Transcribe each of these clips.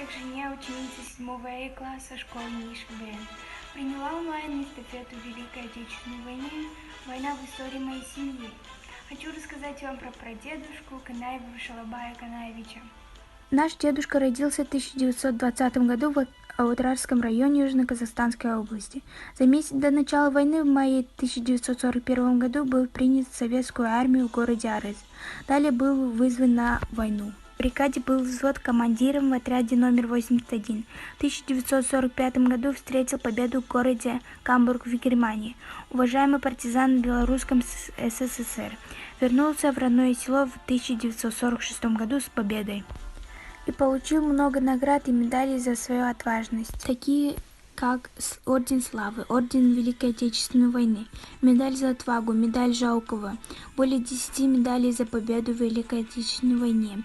также я ученица 7 класса школы Нишбен. Приняла онлайн-эстафету Великой Отечественной войны «Война в истории моей семьи». Хочу рассказать вам про прадедушку Канаева Шалабая Канаевича. Наш дедушка родился в 1920 году в Аутарском районе Южно-Казахстанской области. За месяц до начала войны в мае 1941 году был принят в советскую армию в городе Арыз. Далее был вызван на войну. В бригаде был взвод командиром в отряде номер 81. В 1945 году встретил победу в городе Гамбург в Германии. Уважаемый партизан в Белорусском СССР. Вернулся в родное село в 1946 году с победой. И получил много наград и медалей за свою отважность, такие как Орден Славы, Орден Великой Отечественной войны, медаль за отвагу, медаль Жаукова, более 10 медалей за победу в Великой Отечественной войне,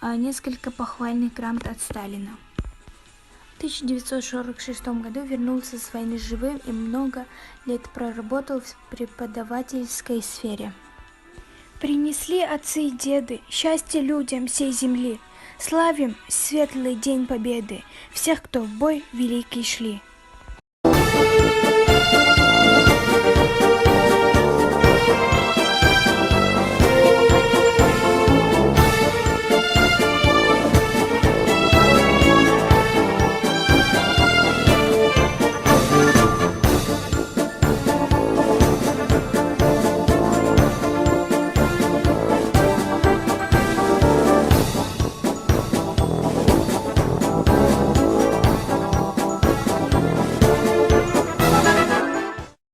несколько похвальных грамот от Сталина. В 1946 году вернулся с войны живым и много лет проработал в преподавательской сфере. Принесли отцы и деды счастье людям всей земли. Славим светлый день победы всех, кто в бой великий шли.